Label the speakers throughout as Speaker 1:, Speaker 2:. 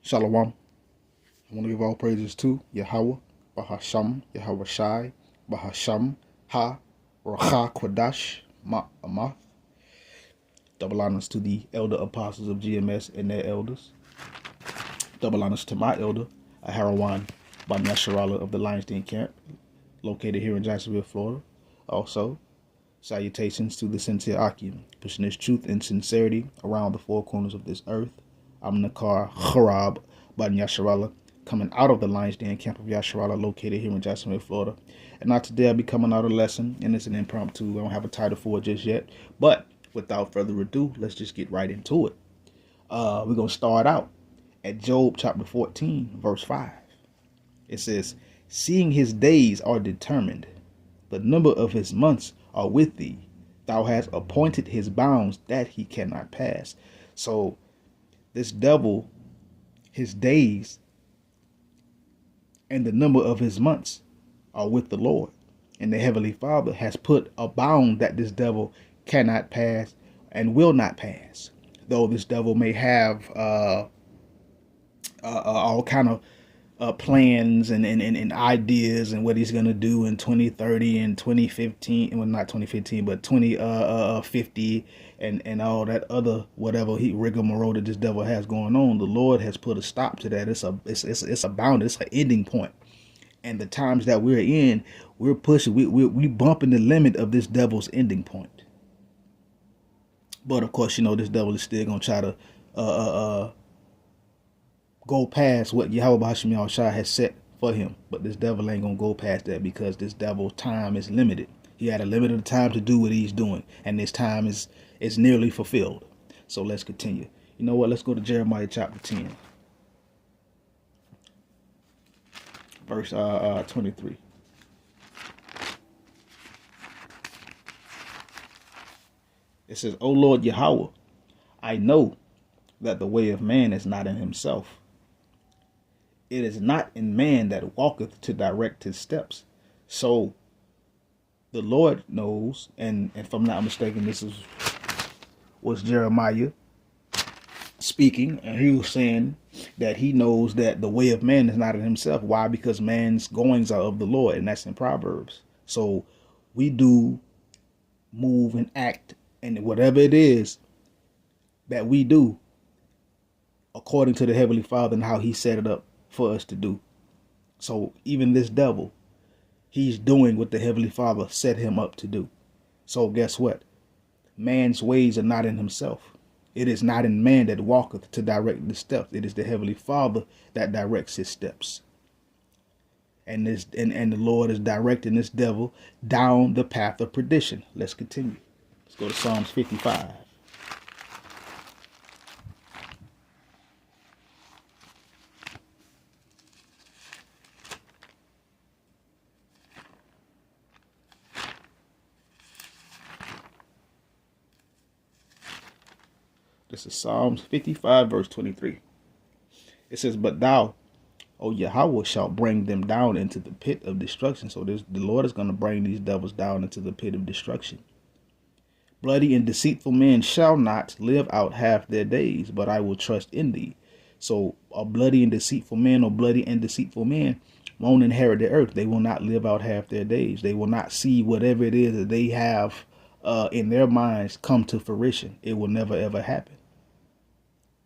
Speaker 1: Shalom. I want to give all praises to Yahweh, Bahasham, Yahweh Shai, Bahasham, Ha, Racha Kwadash, Amath. Double honors to the elder apostles of GMS and their elders. Double honors to my elder, Ahdawam of the Lions Den Camp, located here in Jacksonville, Florida. Also, salutations to the sincere Akim, pushing this truth and sincerity around the four corners of this earth. I'm Nakar Harab Yasharala, coming out of the Lions Den Camp of Yasharala, located here in Jacksonville, Florida. And now today I'll be coming out a lesson, and it's an impromptu. I don't have a title for it just yet. But without further ado, let's just get right into it. We're going to start out at Job chapter 14, verse 5. It says, "Seeing his days are determined, the number of his months are with thee. Thou hast appointed his bounds that he cannot pass." So this devil, his days and the number of his months are with the Lord. And the Heavenly Father has put a bound that this devil cannot pass and will not pass. Though this devil may have all kind of plans and ideas and what he's going to do in 2030 and 2015, well, not 2015, but 2050 and all that other whatever rigmarole that this devil has going on. The Lord has put a stop to that. It's a bound. It's an ending point. And the times that we're in, we're pushing, we bumping the limit of this devil's ending point. But of course, this devil is still gonna try to go past what Yahweh Bahasham Shai has set for him. But this devil ain't gonna go past that, because this devil's time is limited. He had a limited time to do what he's doing, and this time is nearly fulfilled. So let's continue. You know what? Let's go to Jeremiah chapter 10, verse 23. It says, "O Lord Yahweh, I know that the way of man is not in himself. It is not in man that walketh to direct his steps." So the Lord knows, and if I'm not mistaken, this was Jeremiah speaking, and he was saying that he knows that the way of man is not in himself. Why? Because man's goings are of the Lord, and that's in Proverbs. So we do move and act, and whatever it is that we do, according to the Heavenly Father and how he set it up for us to do. So even this devil, he's doing what the Heavenly Father set him up to do. So guess what? Man's ways are not in himself. It is not in man that walketh to direct the steps. It is the Heavenly Father that directs his steps. And the Lord is directing this devil down the path of perdition. Let's continue. Let's go to Psalms 55. This is Psalms 55, verse 23. It says, "But thou, O Yahweh, shalt bring them down into the pit of destruction." So the Lord is going to bring these devils down into the pit of destruction. "Bloody and deceitful men shall not live out half their days, but I will trust in thee." So a bloody and deceitful man or bloody and deceitful men won't inherit the earth. They will not live out half their days. They will not see whatever it is that they have in their minds come to fruition. It will never, ever happen.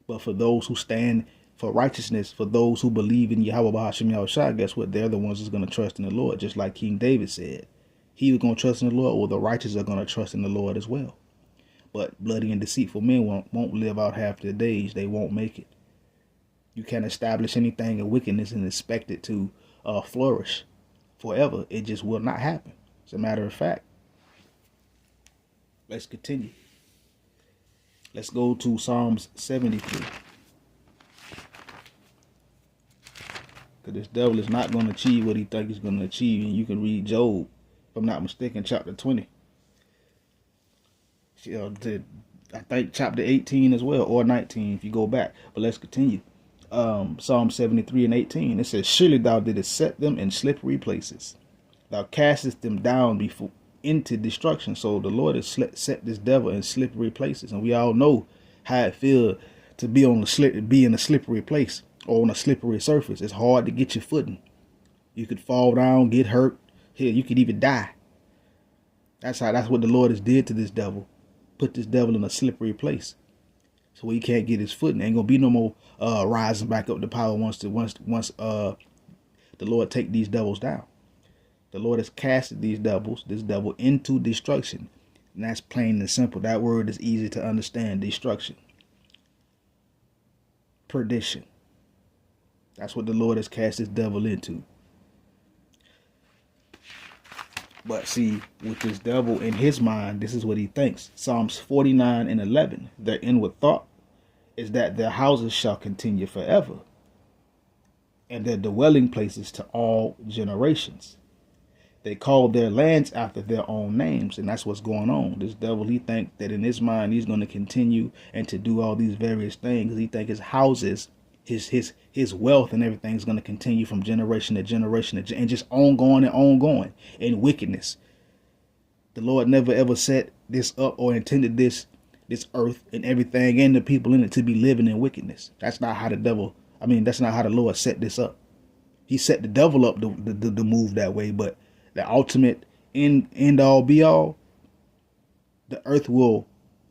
Speaker 1: But for those who stand for righteousness, for those who believe in Yahweh Bahasham Yahushua, guess what? They're the ones that's going to trust in the Lord. Just like King David said, he was going to trust in the Lord, or the righteous are going to trust in the Lord as well. But bloody and deceitful men won't live out half their days. They won't make it. You can't establish anything in wickedness and expect it to flourish forever. It just will not happen. As a matter of fact. Let's continue. Let's go to Psalms 73. Because this devil is not going to achieve what he thinks he's going to achieve. And you can read Job, if I'm not mistaken, chapter 20. I think chapter 18 as well, or 19 if you go back. But let's continue. Psalm 73 and 18. It says, "Surely thou didst set them in slippery places. Thou castest them down before into destruction." So the Lord has set this devil in slippery places, and we all know how it feels to be in a slippery place. or on a slippery surface. It's hard to get your footing. You could fall down, get hurt. Hell, you could even die. That's what the Lord has did to this devil. Put this devil in a slippery place, so he can't get his footing. Ain't gonna be no more rising back up to power once the Lord take these devils down. The Lord has casted this devil into destruction. And that's plain and simple. That word is easy to understand. Destruction. Perdition. That's what the Lord has cast this devil into. But see, with this devil in his mind, this is what he thinks. Psalms 49:11. Their inward thought is that their houses shall continue forever, and their dwelling places to all generations. They call their lands after their own names, and that's what's going on. This devil, he thinks that in his mind he's going to continue and to do all these various things. He thinks his houses, his wealth and everything is going to continue from generation to generation and just ongoing in wickedness. The Lord never ever set this up or intended this earth and everything and the people in it to be living in wickedness. That's not how that's not how the Lord set this up. He set the devil up to move that way, but the ultimate end all be all, the earth will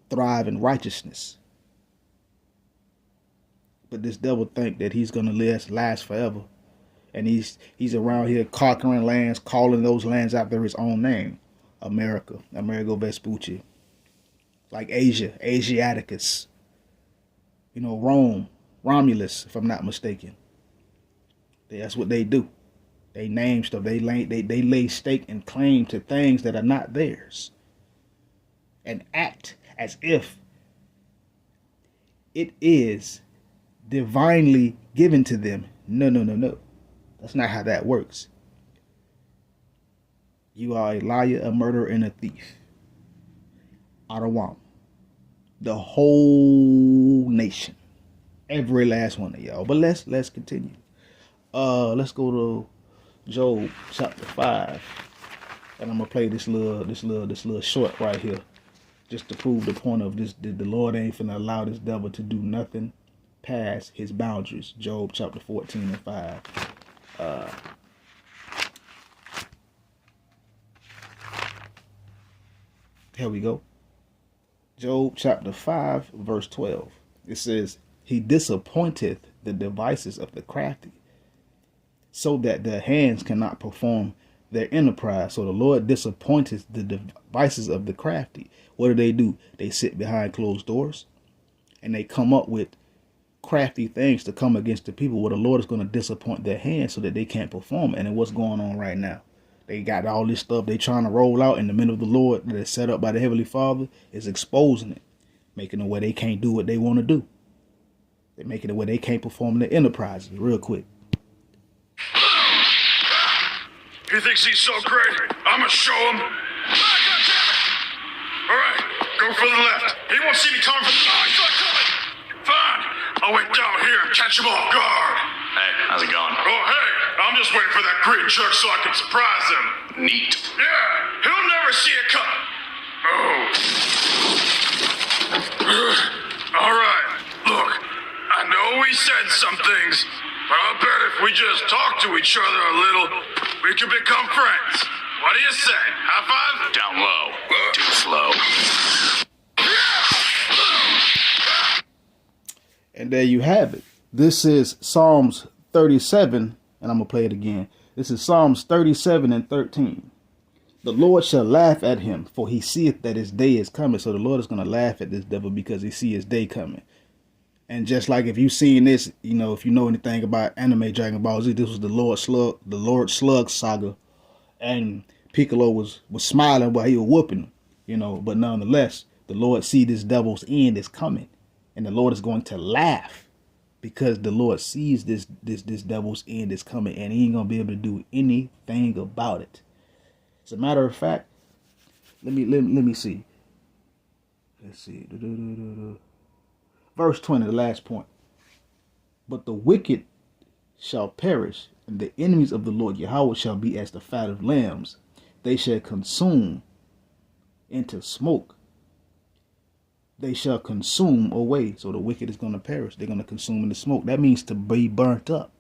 Speaker 1: thrive in righteousness. But this devil think that he's gonna last forever, and he's around here conquering lands, calling those lands after his own name: America, Amerigo Vespucci, like Asia, Asiaticus, Rome, Romulus, if I'm not mistaken. That's what they do. They name stuff. They lay stake and claim to things that are not theirs, and act as if it is divinely given to them. No. That's not how that works. You are a liar, a murderer, and a thief. Ahdawam. The whole nation. Every last one of y'all. But let's continue. Let's go to Job chapter 5. And I'm gonna play this little short right here, just to prove the point of this. The Lord ain't finna allow this devil to do nothing past his boundaries. Job chapter 14:5. Here we go. Job chapter 5 verse 12. It says, he disappointeth the devices of the crafty, so that their hands cannot perform their enterprise. So the Lord disappointeth the devices of the crafty. What do? They sit behind closed doors and they come up with crafty things to come against the people. Well, the Lord is going to disappoint their hands so that they can't perform it. And what's going on right now? They got all this stuff they trying to roll out in the middle of the Lord that is set up by the Heavenly Father, is exposing it, making it where they can't do what they want to do. They're making it where they can't perform their enterprises. Real quick.
Speaker 2: He thinks he's so great. I'ma show him. Ah, God damn it! All right, go for the left. He won't see me coming from the... Oh, he's not coming! Fine. I'll wait down here and catch him off guard.
Speaker 3: Hey, how's it going?
Speaker 2: Oh, hey, I'm just waiting for that green jerk so I can surprise him.
Speaker 3: Neat.
Speaker 2: Yeah, he'll never see it coming. Oh. All right, look, I know we said some things, but I'll bet if we just talk to each other a little, we can become friends. What do you say? High five?
Speaker 3: Down low. Too slow.
Speaker 1: And there you have it. This is Psalms 37, and I'm going to play it again. This is Psalms 37:13. The Lord shall laugh at him, for he seeth that his day is coming. So the Lord is going to laugh at this devil because he see his day coming. And just like if you've seen this, if you know anything about anime Dragon Ball Z, this was the Lord Slug saga. And Piccolo was smiling while he was whooping, but nonetheless, the Lord see this devil's end is coming. And the Lord is going to laugh because the Lord sees this devil's end is coming, and he ain't going to be able to do anything about it. As a matter of fact, let me see. Let's see. Verse 20, the last point. But the wicked shall perish, and the enemies of the Lord Yahweh shall be as the fat of lambs. They shall consume into smoke. they shall consume away. So the wicked is going to perish. They're going to consume in the smoke. That means to be burnt up.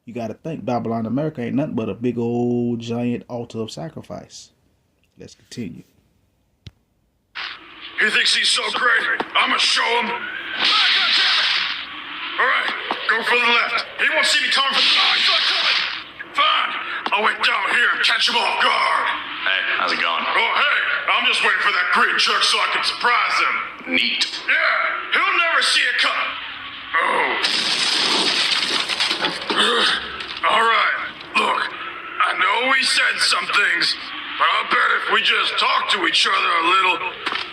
Speaker 1: You got to think Babylon, America ain't nothing but a big old giant altar of sacrifice. Let's continue.
Speaker 2: He thinks he's so great. I'ma show him. Ah, God damn it! All right, go for the left. He won't see me coming from. Oh, he's not coming. Fine. I'll wait down here and catch him off guard.
Speaker 3: Hey, how's it going?
Speaker 2: Oh, hey, I'm just waiting for that green jerk so I can surprise him.
Speaker 3: Neat.
Speaker 2: Yeah, he'll never see it coming. Oh. All right, look, I know we said some things, but I'll bet if we just talk to each other a little,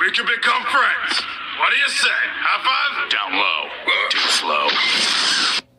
Speaker 2: we can become friends. What do you say? High five?
Speaker 3: Down low. Too slow.